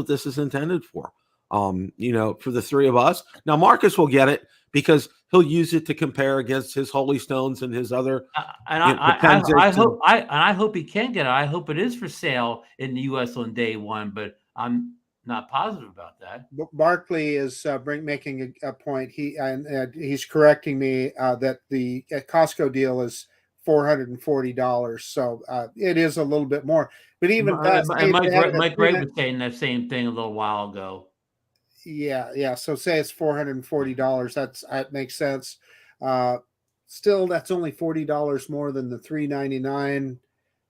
this is intended for. For the three of us. Now, Marcus will get it because he'll use it to compare against his Holy Stones and his other. I hope he can get it. I hope it is for sale in the U.S. on day one, but I'm not positive about that. Barkley is making a point. He's correcting me that the Costco deal is $440. So it is a little bit more. But even Mike Ray was saying that same thing a little while ago. Yeah. So say it's $440. That makes sense. Still, that's only $40 more than the $399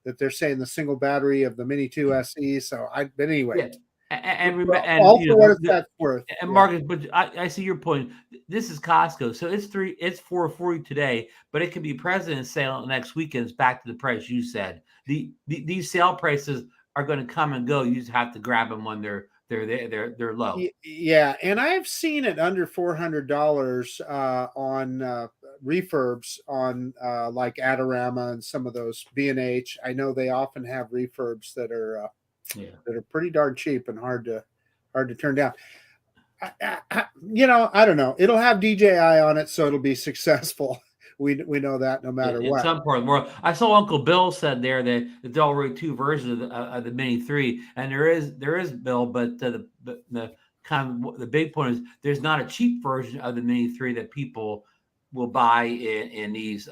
that they're saying the single battery of the Mini 2 SE. So but anyway. Yeah. And what is that worth? And Marcus, but I see your point. This is Costco, so it's $440 today, but it can be President's sale next weekend. It's back to the price you said. These sale prices are going to come and go. You just have to grab them when they're low. Yeah, and I've seen it under $400 on refurbs on like Adorama and some of those B&H. I know they often have refurbs that are pretty darn cheap and hard to turn down. I don't know. It'll have DJI on it, so it'll be successful. we know that no matter in what. some part of the world. I saw Uncle Bill said there that there's already 2 versions of the Mini 3, and there is Bill, but the kind of the big point is there's not a cheap version of the Mini 3 that people will buy in these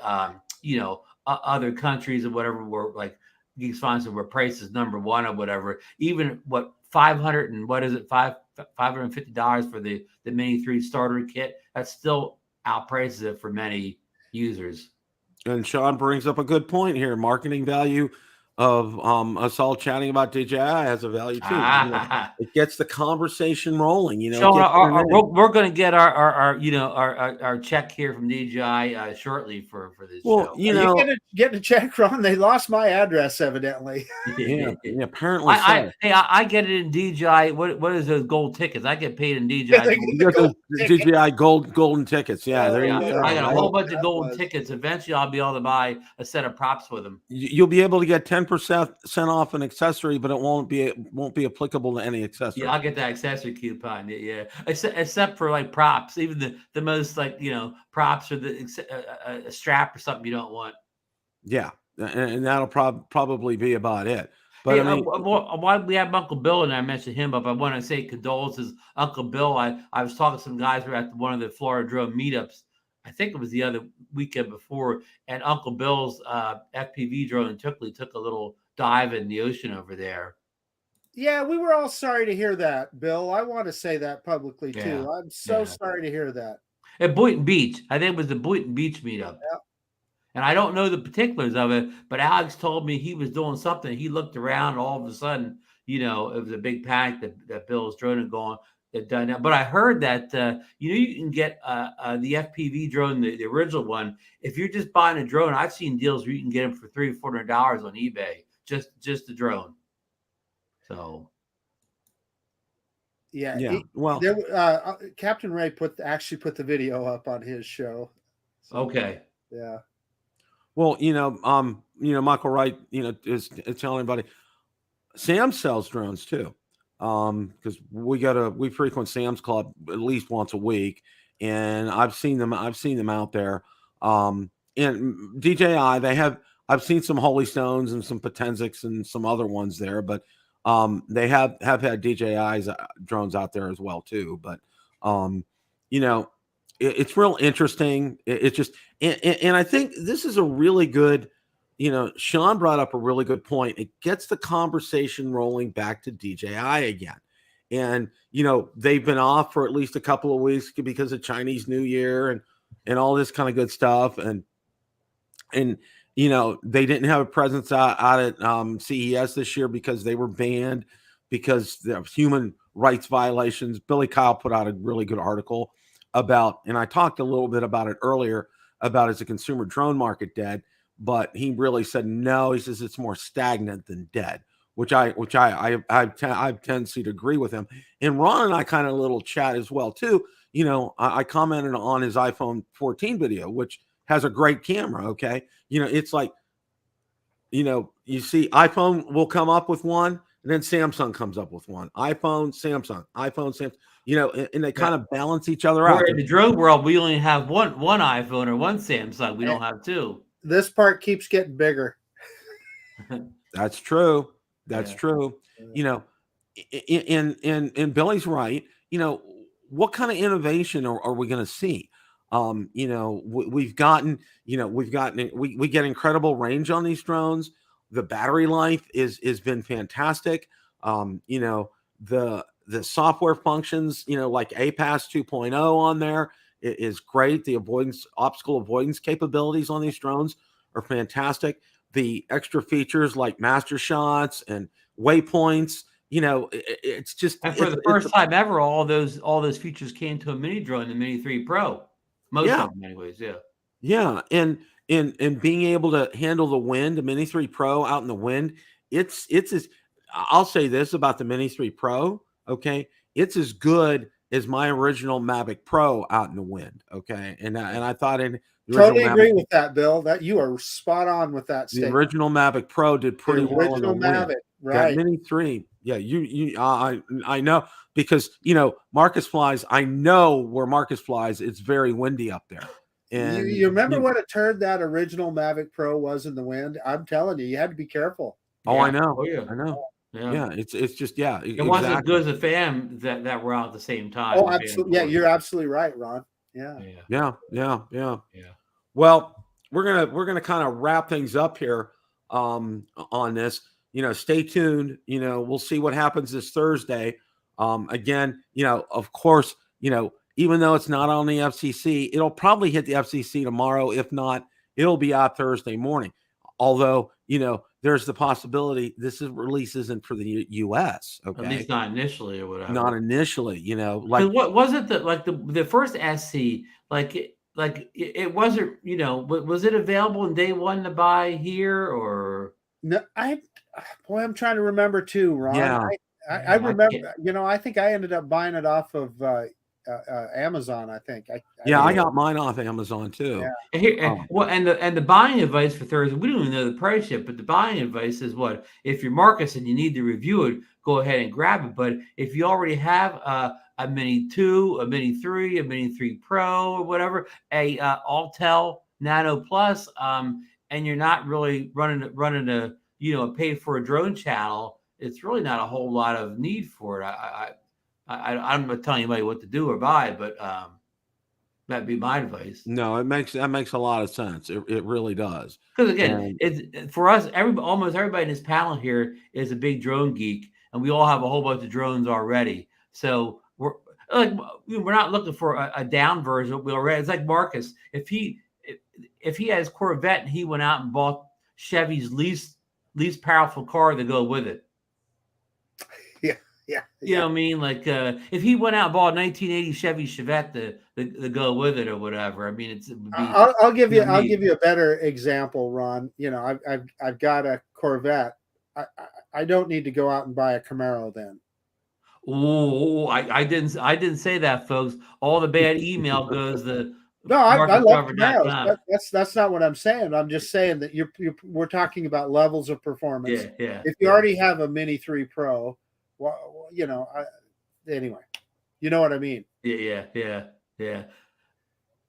other countries or whatever, where like Geek Sponsor where price is number 1 or whatever. Even what $550 for the Mini 3 starter kit, that still outprices it for many users. And Sean brings up a good point here. Marketing value of us all chatting about DJI has a value too. It gets the conversation rolling. Sean, we're going to get our check here from DJI shortly for this show. You getting a check, Ron? They lost my address evidently. Yeah, apparently. I get it in DJI. What is those gold tickets? I get paid in DJI. You got DJI golden tickets. Yeah, there you go. I got a whole bunch of golden tickets. Eventually, I'll be able to buy a set of props with them. You'll be able to get 10% off an accessory, but it won't be applicable to any accessory. Yeah, I'll get that accessory coupon. Yeah, except for like props, even the most props or a strap or something you don't want. Yeah, and that'll probably be about it. But hey, I mean, why we have Uncle Bill and I mentioned him, but I want to say condolences, Uncle Bill. I was talking to some guys who were at one of the Florida drone meetups. I think it was the other weekend before, and Uncle Bill's FPV drone took a little dive in the ocean over there. Yeah, we were all sorry to hear that, Bill. I want to say that publicly too. I'm so sorry to hear that. At Boynton Beach, I think it was the Boynton Beach meetup. Yeah. And I don't know the particulars of it, but Alex told me he was doing something. He looked around, and all of a sudden, it was a big panic that Bill's drone had gone. But I heard that you can get the FPV drone, the original one. If you're just buying a drone, I've seen deals where you can get them for $300-$400 on eBay, just the drone. So, yeah. Well, Captain Ray actually put the video up on his show. So, okay. Yeah. Well, Michael Wright, is telling everybody, Sam sells drones too. Because we frequent Sam's Club at least once a week, and I've seen them out there. And DJI, I've seen some Holy Stones and some Potenzics and some other ones there, but they have had DJI's drones out there as well too. But it's real interesting. It's just, and I think this is a really good. Sean brought up a really good point. It gets the conversation rolling back to DJI again. And, they've been off for at least a couple of weeks because of Chinese New Year and all this kind of good stuff. And they didn't have a presence out at CES this year because they were banned because of human rights violations. Billy Kyle put out a really good article about, and I talked a little bit about it earlier, about is the consumer drone market dead? But he really said no. He says it's more stagnant than dead, which I have tendency to agree with him. And Ron and I kind of a little chat as well too. I commented on his iPhone 14 video, which has a great camera. Okay, it's like, you see iPhone will come up with one, and then Samsung comes up with one. iPhone, Samsung, and they kind of balance each other out. In the drone world, we only have one iPhone or one Samsung. We don't have two. This part keeps getting bigger. That's true. That's true. And Billy's right. What kind of innovation are we going to see? We get incredible range on these drones. The battery life has been fantastic. The software functions, like APAS 2.0 on there is great. The obstacle avoidance capabilities on these drones are fantastic. The extra features like master shots and waypoints, it's just, and for the first time ever, all those features came to a mini drone, the Mini 3 Pro. Most of them, anyways. Yeah, and being able to handle the wind, the Mini 3 Pro out in the wind, it's I'll say this about the Mini 3 Pro. Okay, it's as good as my original Mavic Pro out in the wind. Okay, and I thought totally agree with that, Bill. That you are spot on with that statement. The original Mavic Pro did pretty well. Original Mavic, right? That Mini 3, I know, because Marcus flies. I know where Marcus flies. It's very windy up there, And you remember what a turd that original Mavic Pro was in the wind? I'm telling you, you had to be careful. Oh, I know. Oh, yeah. I know. Yeah. Yeah. It's just, yeah. It wasn't as good as the fan that were out at the same time. Oh, absolutely. Yeah, you're absolutely right, Ron. Yeah. Yeah. Well, we're gonna kind of wrap things up here on this. Stay tuned. We'll see what happens this Thursday. Again, of course, even though it's not on the FCC, it'll probably hit the FCC tomorrow. If not, it'll be out Thursday morning. Although, there's the possibility release isn't for the U.S. Okay, at least not initially or whatever. Not initially. Like what was it that like the first SC it wasn't. Was it available in day one to buy here or no? I'm trying to remember too, Ron. Yeah. I remember. I think I ended up buying it off of Amazon. I think. I got mine off Amazon too. Yeah. And the buying advice for Thursday, we don't even know the price yet, but the buying advice is what if you're Marcus and you need to review it, go ahead and grab it. But if you already have a Mini 2, a Mini 3, a Mini 3 Pro, or whatever, a Altel Nano Plus, and you're not really running a pay for a drone channel, it's really not a whole lot of need for it. I'm not telling anybody what to do or buy, but that'd be my advice. No, that makes a lot of sense. It really does. Because again, it's for us. Almost everybody in this panel here is a big drone geek, and we all have a whole bunch of drones already. So we're not looking for a down version. It's like Marcus. If he has Corvette and he went out and bought Chevy's least powerful car to go with it. Yeah. You know what I mean? Like if he went out and bought a 1980 Chevy Chevette to go with it or whatever. I mean, it would be, I'll give you a better example, Ron. I've got a Corvette. I don't need to go out and buy a Camaro then. Oh, I didn't say that, folks. All the bad email goes the. No, I love Camaros. That's not what I'm saying. I'm just saying that we're talking about levels of performance. Yeah. If you already have a Mini 3 Pro, well, anyway, you know what I mean. Yeah.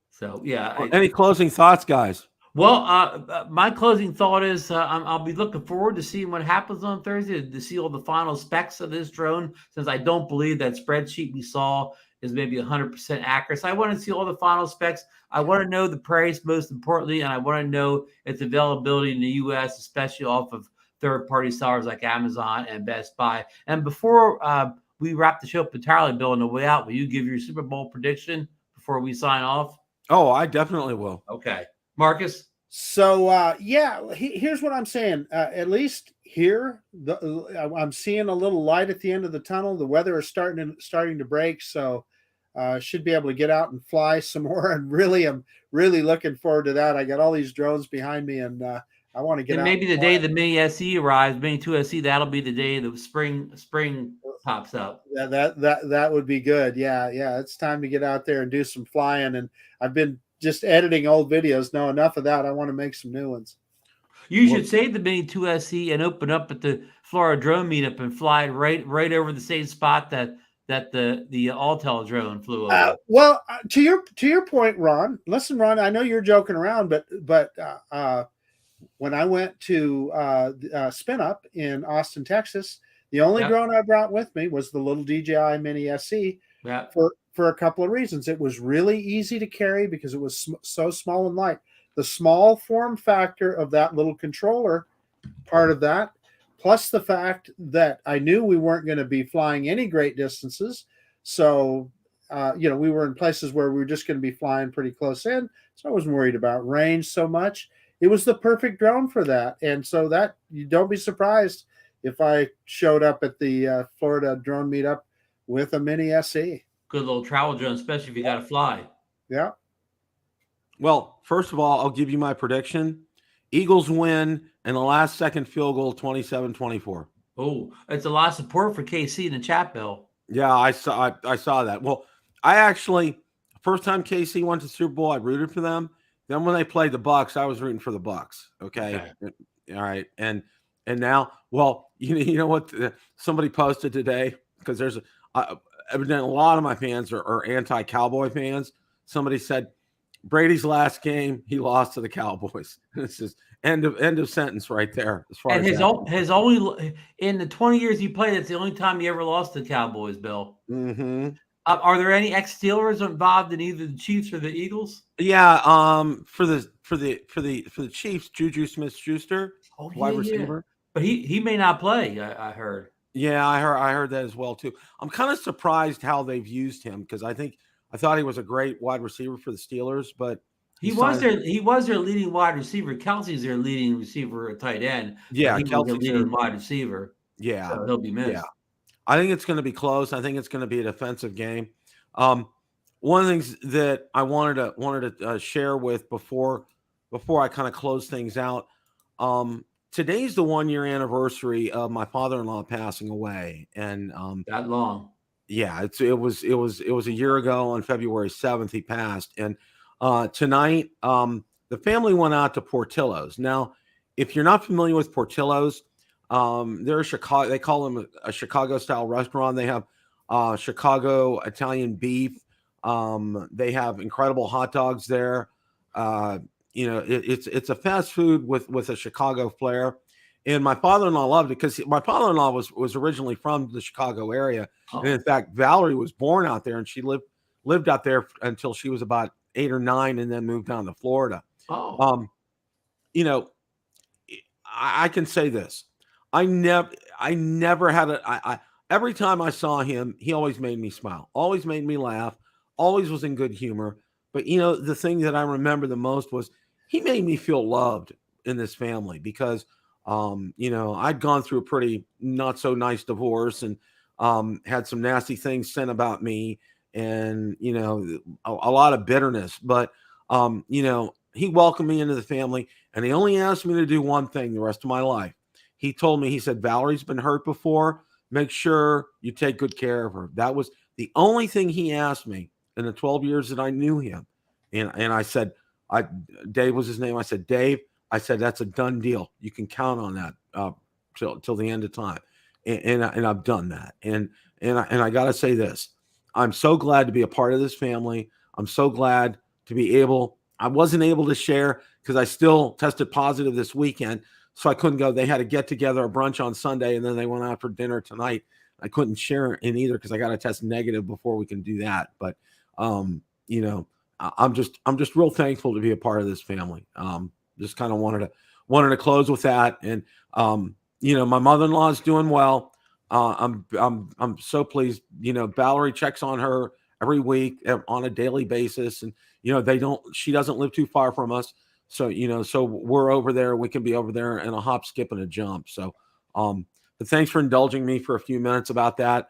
So yeah. Any closing thoughts, guys? Well, my closing thought is I'll be looking forward to seeing what happens on Thursday, to see all the final specs of this drone, since I don't believe that spreadsheet we saw is maybe 100% accurate. So I want to see all the final specs. I want to know the price, most importantly, and I want to know its availability in the U.S., especially off of third-party sellers like Amazon and Best Buy. And before we wrap the show up entirely, Bill, on the way out, will you give your Super Bowl prediction before we sign off? Oh, I definitely will. Okay. Marcus? So, here's what I'm saying. At least here, I'm seeing a little light at the end of the tunnel. The weather is starting to break, so should be able to get out and fly some more. And I'm really looking forward to that. I got all these drones behind me, and I want to get out. Maybe the day the Mini SE arrives, Mini 2 SE, that'll be the day the spring pops up. Yeah, that would be good. Yeah. It's time to get out there and do some flying. And I've been just editing old videos. No, enough of that. I want to make some new ones. You should save the Mini 2 SE and open up at the Florida Drone Meetup and fly right over the same spot that the Altel drone flew over. To your point, Ron. Listen, Ron. I know you're joking around, but when I went to Spin Up in Austin, Texas, the only drone I brought with me was the little DJI Mini SE. Yeah. For a couple of reasons. It was really easy to carry because it was so small and light. The small form factor of that little controller, part of that, plus the fact that I knew we weren't going to be flying any great distances. So, we were in places where we were just going to be flying pretty close in. So I wasn't worried about range so much. It was the perfect drone for that. And so that you don't be surprised if I showed up at the Florida Drone Meetup with a Mini SE. Good little travel drone, especially if you got to fly. Yeah. Well, first of all, I'll give you my prediction. Eagles win and the last second field goal, 27-24. Oh, it's a lot of support for KC in the chat, Bill. Yeah, I saw that. Well, I actually, first time KC went to Super Bowl, I rooted for them. Then when they played the Bucks, I was rooting for the Bucks. Okay. All right. And now, well, you know what? Somebody posted today, because there's evidently a lot of my fans are anti-Cowboy fans. Somebody said, Brady's last game, he lost to the Cowboys. This is end of sentence right there. As far And as his only in the 20 years he played, it's the only time he ever lost to the Cowboys, Bill. Mm-hmm. Are there any ex-Steelers involved in either the Chiefs or the Eagles? Yeah, for the Chiefs, Juju Smith-Schuster, wide receiver. But he may not play, I heard. Yeah, I heard that as well too. I'm kind of surprised how they've used him because I thought he was a great wide receiver for the Steelers, but he was their leading wide receiver. Kelsey's their leading receiver at tight end. Yeah, he was their leading wide receiver. Yeah, so he'll be missed. Yeah, I think it's going to be close. I think it's going to be a defensive game. One of the things that I wanted to share with before I kind of close things out. Today's the 1-year anniversary of my father-in-law passing away, and that long. Yeah, it was a year ago on February 7th he passed, and tonight the family went out to Portillo's. Now, if you're not familiar with Portillo's, they're Chicago. They call them a Chicago-style restaurant. They have Chicago Italian beef. They have incredible hot dogs there. It's a fast food with a Chicago flair. And my father-in-law loved it because my father-in-law was originally from the Chicago area. Oh. And in fact, Valerie was born out there and she lived out there until she was about 8 or 9 and then moved down to Florida. Oh. I can say this. I never had every time I saw him, he always made me smile, always made me laugh, always was in good humor. But, the thing that I remember the most was he made me feel loved in this family because, I'd gone through a pretty not so nice divorce and had some nasty things said about me and, a lot of bitterness. But, he welcomed me into the family and he only asked me to do one thing the rest of my life. He told me, he said, Valerie's been hurt before. Make sure you take good care of her. That was the only thing he asked me in the 12 years that I knew him. And I said, Dave was his name. I said, Dave, that's a done deal. You can count on that till the end of time. And I've done that. And I got to say this, I'm so glad to be a part of this family. I'm so glad to be I wasn't able to share because I still tested positive this weekend. So I couldn't go. They had a get together, a brunch on Sunday, and then they went out for dinner tonight. I couldn't share in either because I got to test negative before we can do that. But, I'm just real thankful to be a part of this family. Just kind of wanted to close with that. And, my mother-in-law is doing well. I'm so pleased. Valerie checks on her every week on a daily basis. And, she doesn't live too far from us. So, so we're over there. We can be over there in a hop, skip, and a jump. So, but thanks for indulging me for a few minutes about that.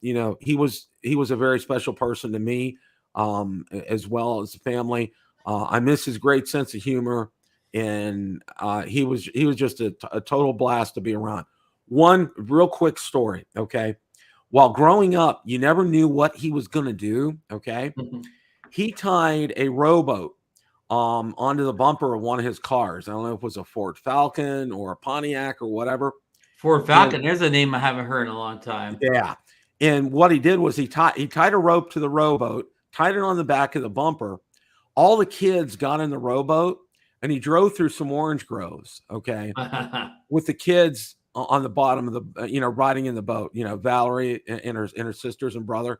He was a very special person to me, as well as the family. I miss his great sense of humor, and he was just a total blast to be around. One real quick story. Okay. While growing up, you never knew what he was going to do. Okay. Mm-hmm. He tied a rowboat onto the bumper of one of his cars. I don't know if it was a Ford Falcon or a Pontiac or whatever. Ford Falcon, there's a name I haven't heard in a long time. Yeah. And what he did was he tied a rope to the rowboat, tied it on the back of the bumper. All the kids got in the rowboat and he drove through some orange groves, okay, with the kids on the bottom of the, riding in the boat, Valerie and her sisters and brother.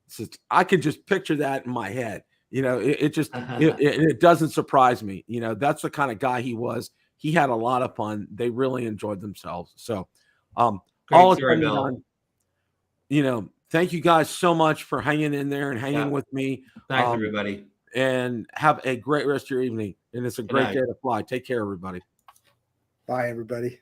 So I could just picture that in my head. It doesn't surprise me. That's the kind of guy he was. He had a lot of fun. They really enjoyed themselves. So, all done, thank you guys so much for hanging in there and hanging with me. Thanks, everybody. And have a great rest of your evening. And it's a great day to fly. Take care, everybody. Bye, everybody.